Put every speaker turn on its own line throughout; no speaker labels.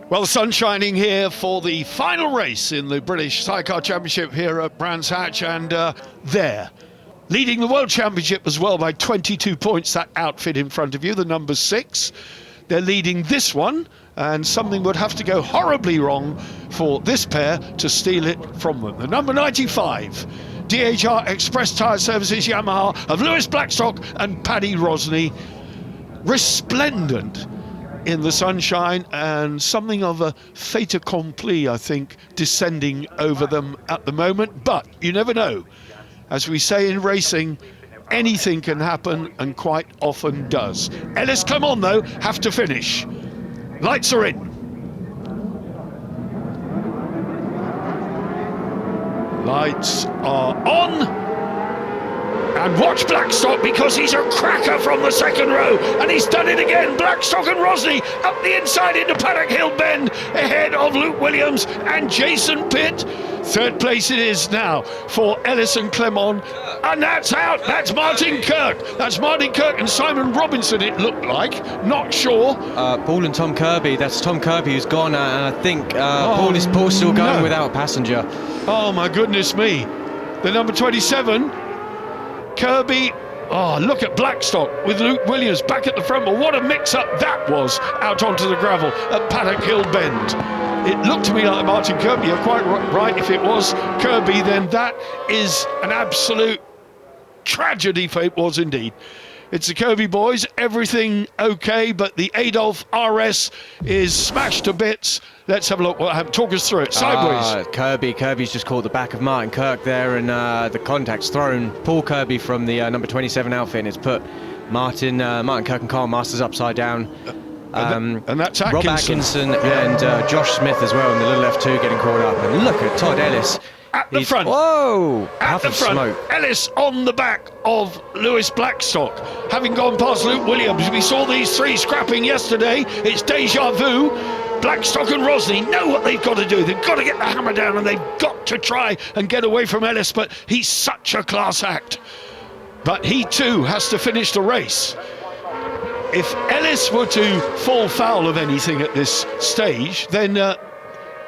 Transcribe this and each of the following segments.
Well, the sun's shining here for the final race in the British Sidecar Championship here at Brands Hatch, and there, leading the World Championship as well by 22 points, that outfit in front of you, the number 6. They're leading this one, and something would have to go horribly wrong for this pair to steal it from them. The number 95, DHR Express Tyre Services Yamaha of Lewis Blackstock and Paddy Rosney, resplendent in the sunshine, and something of a fait accompli, I think, descending over them at the moment. But you never know. As we say in racing, anything can happen, and quite often does. Ellis, come on though, have to finish. Lights are in. Lights are on. And watch Blackstock, because he's a cracker from the second row, and he's done it again. Blackstock and Rosney up the inside into Paddock Hill Bend, ahead of Luke Williams and Jason Pitt. Third place it is now for Ellis and Clement, and that's out. That's Martin Kirk. That's Martin Kirk and Simon Robinson, it looked like. Not sure.
Paul and Tom Kirby. That's Tom Kirby who's gone, and I think Paul's still going without a passenger.
Oh my goodness me. The number 27. Kirby, look at Blackstock with Luke Williams back at the front. But what a mix-up that was out onto the gravel at Paddock Hill Bend. It looked to me like Martin Kirby. You're quite right. If it was Kirby, then that is an absolute tragedy, for it was indeed. It's the Kirby boys, everything okay, but the Adolf RS is smashed to bits. Let's have a look what happened. Talk us through it. Sideways.
Kirby's just caught the back of Martin Kirk there, and the contact's thrown Paul Kirby from the number 27 outfit, and it's put Martin Kirk and Carl Masters upside down.
And that's Atkinson.
Rob Atkinson and Josh Smith as well in the little F2 getting caught up. And look at Todd Ellis.
At the front.
Whoa!
At the front. Smoke. Ellis on the back of Lewis Blackstock, having gone past Luke Williams. We saw these three scrapping yesterday. It's deja vu. Blackstock and Rosney know what they've got to do. They've got to get the hammer down, and they've got to try and get away from Ellis, but he's such a class act. But he too has to finish the race. If Ellis were to fall foul of anything at this stage, then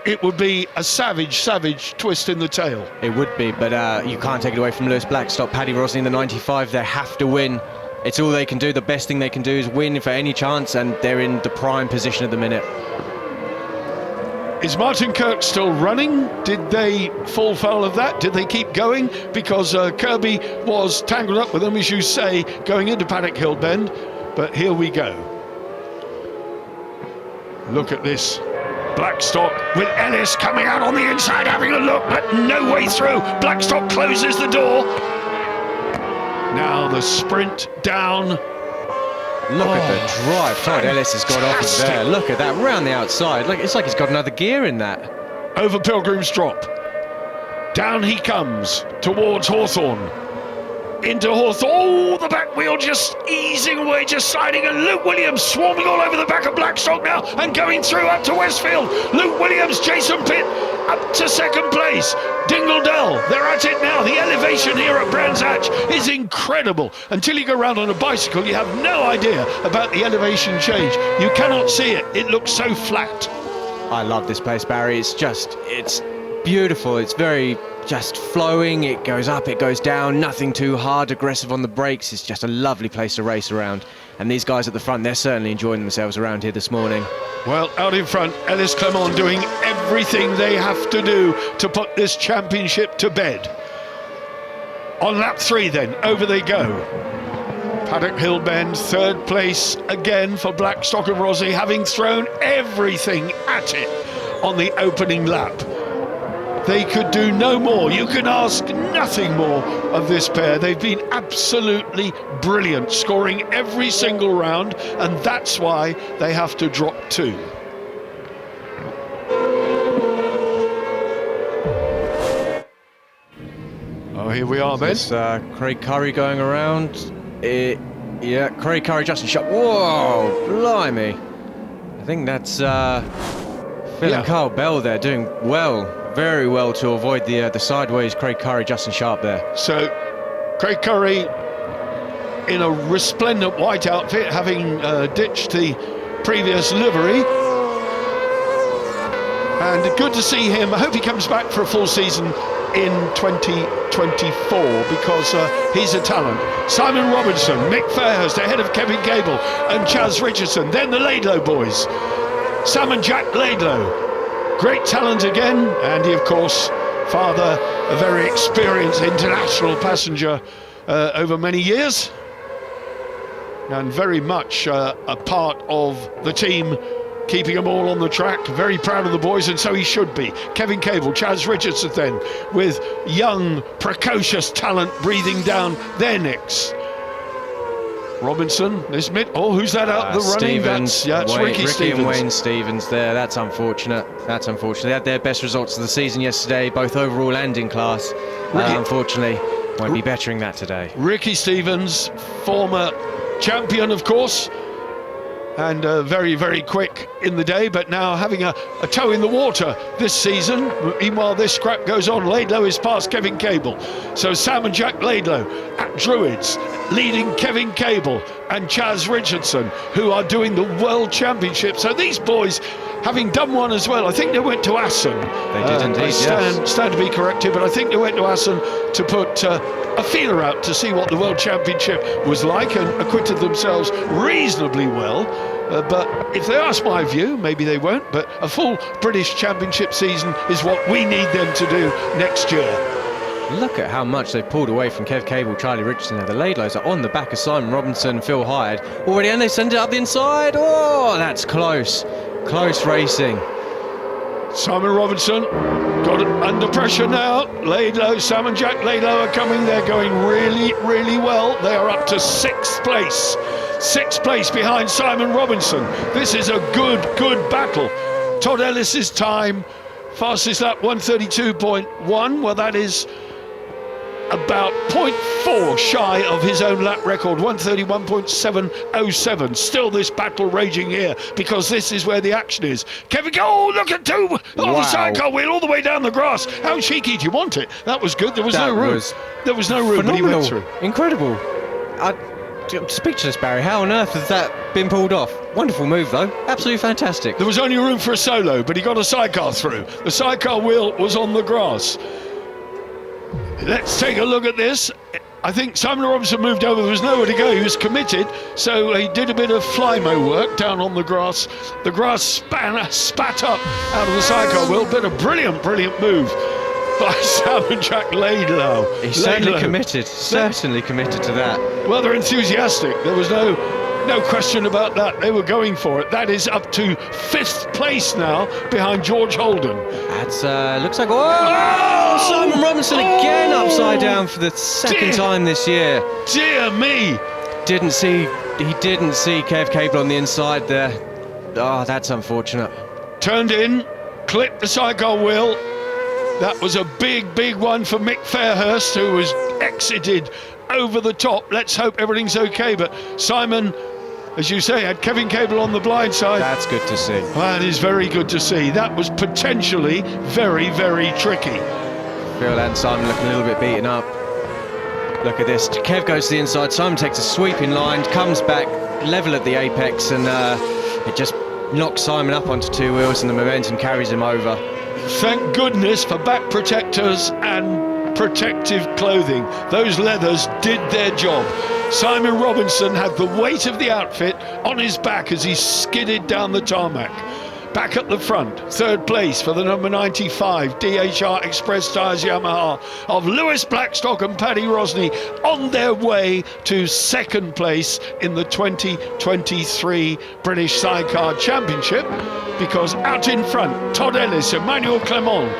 it would be a savage twist in the tail.
It would be, but you can't take it away from Lewis Blackstock. Paddy Rosney in the 95, they have to win. It's all they can do. The best thing they can do is win for any chance, and they're in the prime position at the minute.
Is Martin Kirk still running? Did they fall foul of that? Did they keep going? Because Kirby was tangled up with them, as you say, going into Paddock Hill Bend. But here we go. Look at this. Blackstock with Ellis coming out on the inside, having a look, but no way through. Blackstock closes the door. Now the sprint down.
Look at the drive. Todd Ellis has got off of there. Look at that, round the outside. Look, it's like he's got another gear in that.
Over Pilgrim's Drop. Down he comes towards Hawthorne. Into Hawthorne. Oh, the back wheel just easing away, just sliding, and Luke Williams swarming all over the back of Blackstock now and going through up to Westfield. Luke Williams, Jason Pitt up to second place. Dingledell, they're at it now. The elevation here at Brands Hatch is incredible. Until you go around on a bicycle, you have no idea about the elevation change. You cannot see it. It looks so flat.
I love this place, Barry. It's beautiful. It's very just flowing. It goes up, it goes down, nothing too hard, aggressive on the brakes. It's just a lovely place to race around. And these guys at the front, they're certainly enjoying themselves around here this morning.
Well, out in front, Ellis Clement doing everything they have to do to put this championship to bed. On lap 3 then, over they go. Paddock Hill Bend, third place again for Blackstock and Rosney, having thrown everything at it on the opening lap. They could do no more. You can ask nothing more of this pair. They've been absolutely brilliant, scoring every single round, and that's why they have to drop 2. Oh, here we are then.
It's Craig Curry going around. Yeah, Craig Curry, Justin Sharp. Whoa, blimey. I think that's Phil and Carl Bell there doing well. Very well to avoid the sideways Craig Curry, Justin Sharp there.
So Craig Curry in a resplendent white outfit, having ditched the previous livery. And good to see him. I hope he comes back for a full season in 2024 because he's a talent. Simon Robinson, Mick Fairhurst ahead of Kevin Gable and Chaz Richardson. Then the Laidlow boys. Sam and Jack Laidlow. Great talent again. And he, of course, father, a very experienced international passenger over many years. And very much a part of the team, keeping them all on the track. Very proud of the boys, and so he should be. Kevin Cable, Chaz Richardson then, with young, precocious talent breathing down their necks. Robinson, this mid. Oh, who's that out the running?
Stevens,
It's Ricky Stevens.
And Wayne Stevens there. That's unfortunate. That's unfortunate. They had their best results of the season yesterday, both overall and in class. Unfortunately, won't be bettering that today. Ricky
Stevens, former champion, of course, and very, very quick in the day, but now having a toe in the water this season. Meanwhile, this scrap goes on. Laidlow is past Kevin Cable. So Sam and Jack Laidlow at Druids, leading Kevin Cable and Chaz Richardson, who are doing the World Championship. So these boys, having done one as well, I think they went to Assen.
They did indeed,
stand to be corrected, but I think they went to Assen to put a feeler out to see what the World Championship was like, and acquitted themselves reasonably well. But if they ask my view, maybe they won't, but a full British Championship season is what we need them to do next year.
Look at how much they've pulled away from Kev Cable, Charlie Richardson. Now the Laidlows are on the back of Simon Robinson and Phil Hyde already, and they send it up the inside. Oh, that's close. Close racing.
Simon Robinson got it under pressure now. Laidlow, Sam and Jack Laidlow are coming. They're going really, really well. They are up to 6th place. 6th place behind Simon Robinson. This is a good battle. Todd Ellis's time, fastest lap 132.1. Well, that is about 0.4 shy of his own lap record, 131.707. Still this battle raging here, because this is where the action is. Kevin, oh, look at two! Oh, the sidecar wheel all the way down the grass. How cheeky do you want it? That was good. There was no room. There was no room, but he went through.
Incredible. I'm speechless, Barry. How on earth has that been pulled off? Wonderful move, though. Absolutely fantastic.
There was only room for a solo, but he got a sidecar through. The sidecar wheel was on the grass. Let's take a look at this. I think Simon Robinson moved over. There was nowhere to go. He was committed, so he did a bit of flymo work down on the grass. The grass spat up out of the sidecar wheel. But a brilliant move by Sam and Jack Laidlow.
He's certainly committed to that.
Well, they're enthusiastic. There was no question about that. They were going for it. That is up to 5th place now, behind George Holden.
That's looks like Simon Robinson again upside down for the second time this year.
Dear me!
He didn't see Kev Cable on the inside there. Oh, that's unfortunate.
Turned in, clipped the sidecar wheel. That was a big one for Mick Fairhurst, who was exited over the top. Let's hope everything's okay. But Simon, as you say, had Kevin Cable on the blind side.
That's good to see.
That is very good to see. That was potentially very, very tricky.
Phil and Simon looking a little bit beaten up. Look at this. Kev goes to the inside. Simon takes a sweeping line, comes back level at the apex, and it just knocks Simon up onto 2 wheels, and the momentum carries him over.
Thank goodness for back protectors and protective clothing. Those leathers did their job. Simon Robinson had the weight of the outfit on his back as he skidded down the tarmac. Back at the front, 3rd place for the number 95 DHR Express Tyres Yamaha of Lewis Blackstock and Paddy Rosney, on their way to 2nd place in the 2023 British Sidecar Championship, because out in front, Todd Ellis, Emmanuel Clement,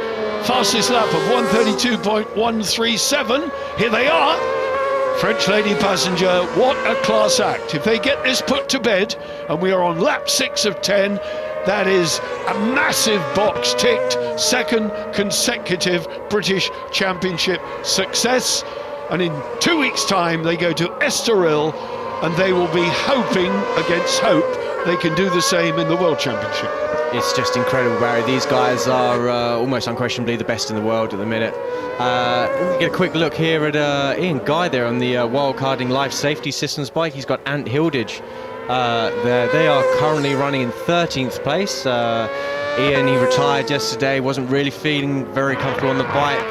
fastest lap of 132.137. Here they are. French lady passenger, what a class act. If they get this put to bed, and we are on lap 6 of 10, that is a massive box ticked, 2nd consecutive British Championship success. And in 2 weeks' time, they go to Estoril, and they will be hoping against hope they can do the same in the World Championship.
It's just incredible, Barry. These guys are almost unquestionably the best in the world at the minute. Get a quick look here at Ian Guy there on the wildcarding life safety systems bike. He's got Ant Hilditch. They are currently running in 13th place. Ian, he retired yesterday, wasn't really feeling very comfortable on the bike,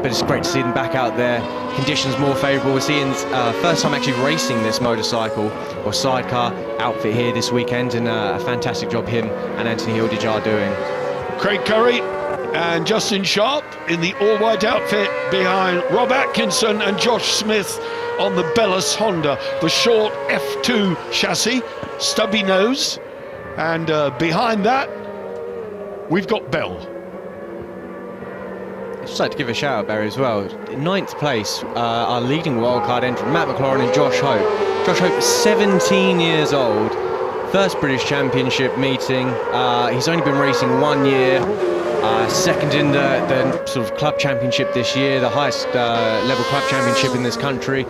but it's great to see them back out there. Conditions more favourable. It's Ian's first time actually racing this motorcycle or sidecar outfit here this weekend, and a fantastic job him and Anthony Hilditch are doing.
Craig Curry and Justin Sharp in the all-white outfit behind Rob Atkinson and Josh Smith on the Bellis Honda, the short F2 chassis, stubby nose, and behind that we've got Bell.
I'd just like to give a shout out, Barry, as well. In 9th place, our leading wildcard entrant, Matt McLaurin and Josh Hope. Josh Hope is 17 years old, first British Championship meeting. He's only been racing 1 year, second in the sort of club championship this year, the highest level club championship in this country.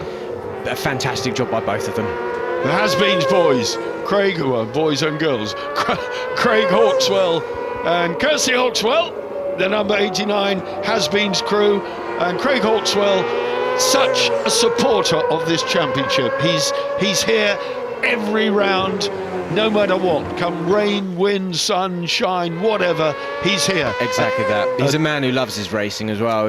A fantastic job by both of them.
The has-beens boys, Craig, well, boys and girls, Craig Hawkswell and Kirsty Hawkswell, the number 89 has-beens crew, and Craig Hawkswell, such a supporter of this championship. He's here every round, no matter what, come rain, wind, sun, shine, whatever, he's here.
Exactly that. He's a man who loves his racing as well.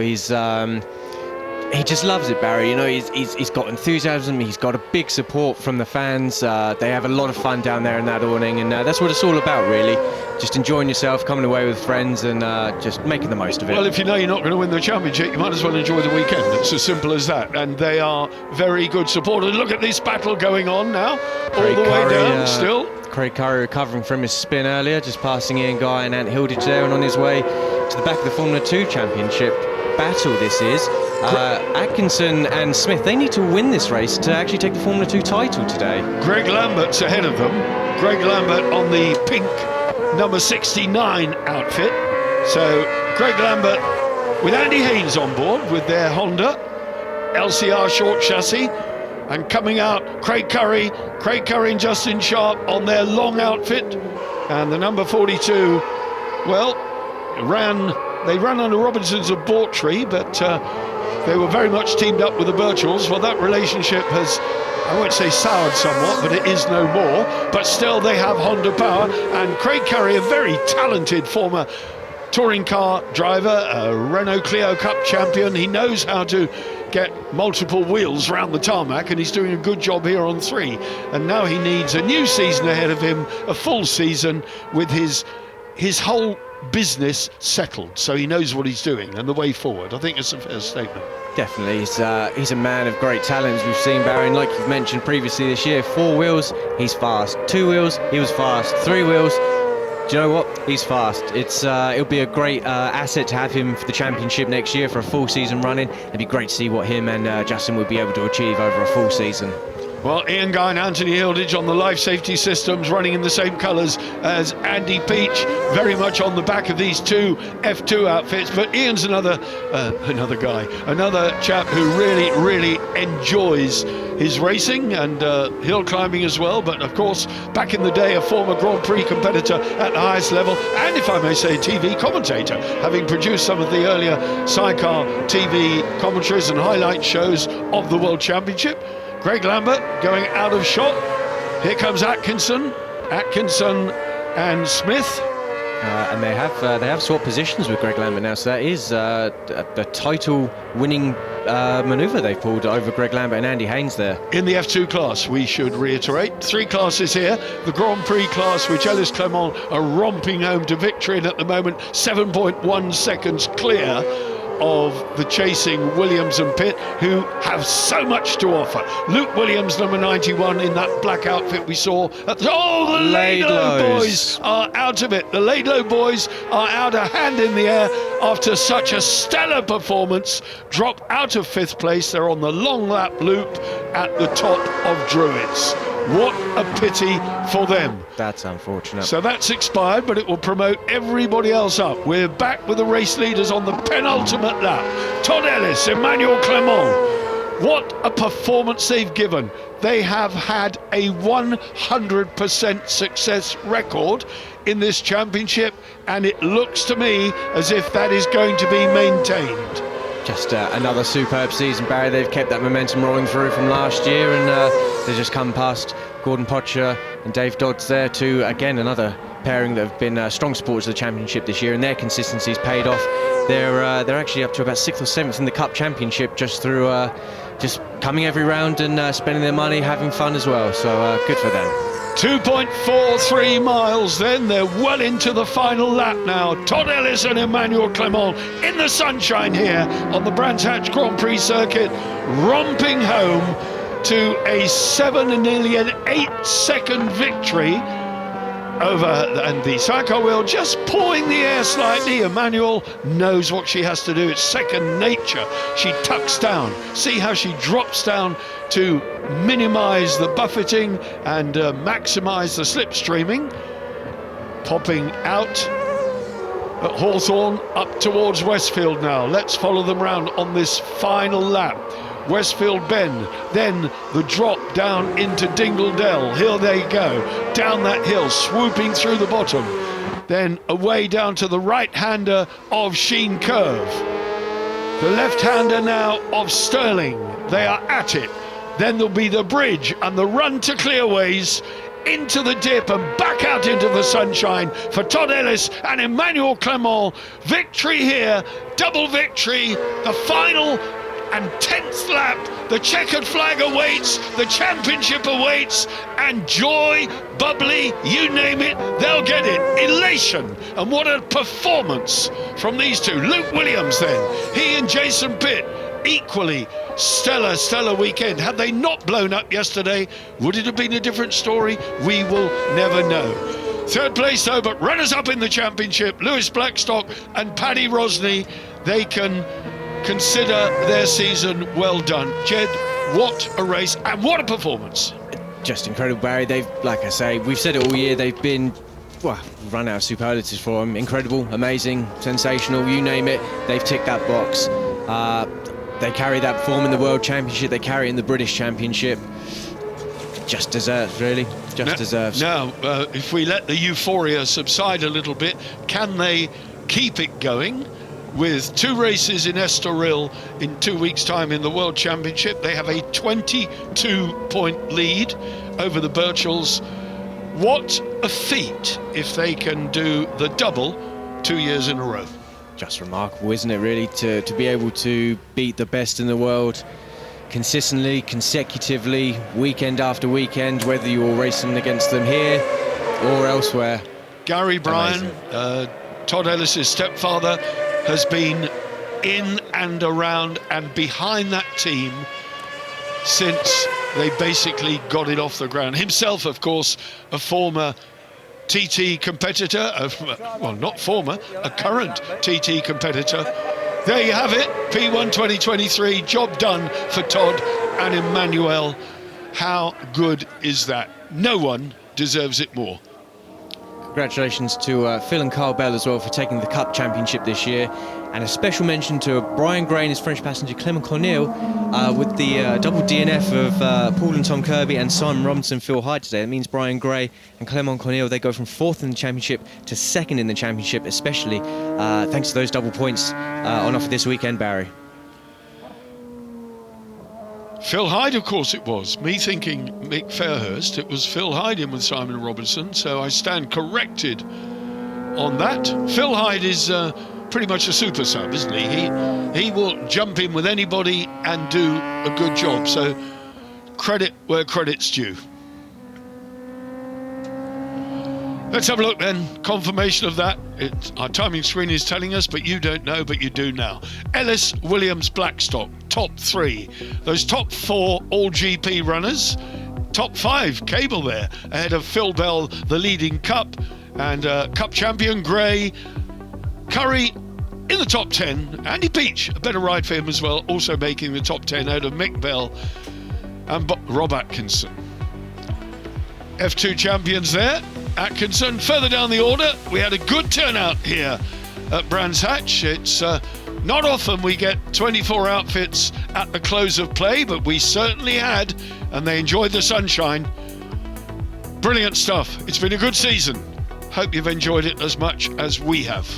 He just loves it, Barry. You know, he's got enthusiasm. He's got a big support from the fans. They have a lot of fun down there in that awning, and that's what it's all about, really. Just enjoying yourself, coming away with friends, and just making the most of it.
Well, if you know you're not going to win the championship, you might as well enjoy the weekend. It's as simple as that. And they are very good supporters. Look at this battle going on now, all the way down still.
Craig Curry recovering from his spin earlier, just passing Ian Guy and Ant Hilditch there, and on his way to the back of the Formula 2 championship battle this is. Atkinson and Smith, they need to win this race to actually take the Formula 2 title today.
Greg Lambert's ahead of them. Greg Lambert on the pink number 69 outfit. So Greg Lambert with Andy Haynes on board with their Honda LCR short chassis, and coming out Craig Curry and Justin Sharp on their long outfit, and the number 42, well, they ran under Robinson's of Bawtry, but they were very much teamed up with the Birchalls. Well, that relationship has, I won't say soured somewhat, but it is no more. But still, they have Honda power. And Craig Curry, a very talented former touring car driver, a Renault Clio Cup champion. He knows how to get multiple wheels round the tarmac, and he's doing a good job here on 3. And now he needs a new season ahead of him, a full season with his whole business settled, so he knows what he's doing and the way forward. I think it's a fair statement.
Definitely, he's a man of great talent, as we've seen, Barry, and like you've mentioned previously this year, 4 wheels, he's fast. 2 wheels, he was fast. 3 wheels, do you know what? He's fast. It'll be a great asset to have him for the championship next year for a full season running. It'd be great to see what him and Justin would be able to achieve over a full season.
Well, Ian Guy and Anthony Hilditch on the life safety systems, running in the same colours as Andy Peach, very much on the back of these 2 F2 outfits. But Ian's another chap who really enjoys his racing and hill climbing as well. But of course, back in the day, a former Grand Prix competitor at the highest level, and if I may say, TV commentator, having produced some of the earlier Sidecar TV commentaries and highlight shows of the World Championship. Greg Lambert going out of shot. Here comes Atkinson and Smith.
And they have swapped positions with Greg Lambert now, so that is the title-winning manoeuvre they've pulled over Greg Lambert and Andy Haynes there. In the F2
class, we should reiterate, 3 classes here. The Grand Prix class, which Ellis Clement are romping home to victory in at the moment, 7.1 seconds clear of the chasing Williams and Pitt, who have so much to offer. Luke Williams, number 91, in that black outfit we saw at the... Oh, the Laidlaw boys are out of it. The Laidlaw boys are out, a hand in the air after such a stellar performance. Drop out of 5th place. They're on the long lap loop at the top of Druids. What a pity for them.
That's unfortunate.
So that's expired, but it will promote everybody else up. We're back with the race leaders on the penultimate lap. Todd Ellis, Emmanuel Clement. What a performance they've given. They have had a 100% success record in this championship, and it looks to me as if that is going to be maintained.
Just another superb season, Barry. They've kept that momentum rolling through from last year, and they just come past Gordon Potcher and Dave Dodds there to, again, another pairing that have been strong supporters of the championship this year, and their consistency's paid off. They're actually up to about 6th or 7th in the Cup Championship just through just coming every round and spending their money, having fun as well. So good for them.
2.43 miles then, they're well into the final lap now. Todd Ellis and Emmanuel Clement in the sunshine here on the Brands Hatch Grand Prix circuit, romping home to a 7 and nearly an 8-second victory over, and the Sidecar wheel just pawing the air slightly. Emmanuel knows what she has to do, it's second nature. She tucks down, see how she drops down to minimise the buffeting and maximise the slipstreaming. Popping out at Hawthorne, up towards Westfield now. Let's follow them round on this final lap. Westfield Bend, then the drop down into Dingle Dell. Here they go, down that hill, swooping through the bottom. Then away down to the right-hander of Sheen Curve. The left-hander now of Sterling. They are at it. Then there'll be the bridge and the run to Clearways, into the dip and back out into the sunshine for Todd Ellis and Emmanuel Clement. Victory here, double victory, the final and 10th lap. The checkered flag awaits, the championship awaits, and joy, bubbly, you name it, they'll get it. Elation, and what a performance from these two. Luke Williams then, he and Jason Pitt, equally stellar weekend. Had they not blown up yesterday, would it have been a different story? We will never know. Third place though, but runners up in the championship, Lewis Blackstock and Paddy Rosney, they can consider their season well done. Jed, what a race and what a performance.
Just incredible, Barry. They've, like I say, we've said it all year, they've been, well, run out of superlatives for them. Incredible, amazing, sensational, you name it, they've ticked that box. They carry that form in the World Championship, they carry it in the British Championship. Just deserves, really, just deserves.
Now, if we let the euphoria subside a little bit, can they keep it going? With 2 races in Estoril in 2 weeks' time in the World Championship, they have a 22-point lead over the Birchells. What a feat if they can do the double 2 years in a row.
Just remarkable, isn't it, really, to be able to beat the best in the world consistently, consecutively, weekend after weekend, whether you're racing against them here or elsewhere.
Gary Bryan, Todd Ellis' stepfather, has been in and around and behind that team since they basically got it off the ground. Himself, of course, a former TT competitor, well, not former, a current TT competitor. There you have it, P1 2023, job done for Todd and Emmanuel. How good is that? No one deserves it more.
Congratulations to Phil and Carl Bell as well for taking the Cup Championship this year, and a special mention to Brian Gray and his French passenger Clement Cornille with the double DNF of Paul and Tom Kirby and Simon Robinson, Phil Hyde today. That means Brian Gray and Clement Cornille, they go from 4th in the championship to 2nd in the championship, especially thanks to those double points on offer this weekend, Barry.
Phil Hyde, of course it was. Me thinking Mick Fairhurst, it was Phil Hyde in with Simon Robinson, so I stand corrected on that. Phil Hyde is pretty much a super sub, isn't he? He will jump in with anybody and do a good job, so credit where credit's due. Let's have a look then, confirmation of that. Our timing screen is telling us, but you don't know, but you do now. Ellis, Williams, Blackstock, top 3. Those top 4 all GP runners. Top 5, Cable there, ahead of Phil Bell, the leading Cup, and Cup champion Gray. Curry in the top 10. Andy Peach, a better ride for him as well, also making the top 10 out of Mick Bell and Rob Atkinson. F2 champions there. Atkinson. Further down the order, we had a good turnout here at Brands Hatch. It's not often we get 24 outfits at the close of play, but we certainly had, and they enjoyed the sunshine. Brilliant stuff. It's been a good season. Hope you've enjoyed it as much as we have.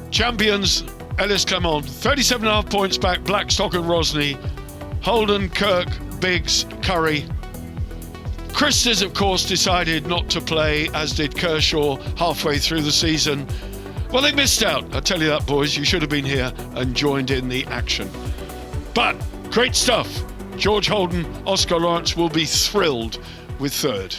Champions, Ellis Clement, 37.5 points back, Blackstock and Rosney, Holden, Kirk, Biggs, Curry. Christers, of course, decided not to play, as did Kershaw halfway through the season. Well, they missed out. I tell you that, boys. You should have been here and joined in the action. But great stuff. George Holden, Oscar Lawrence will be thrilled with third.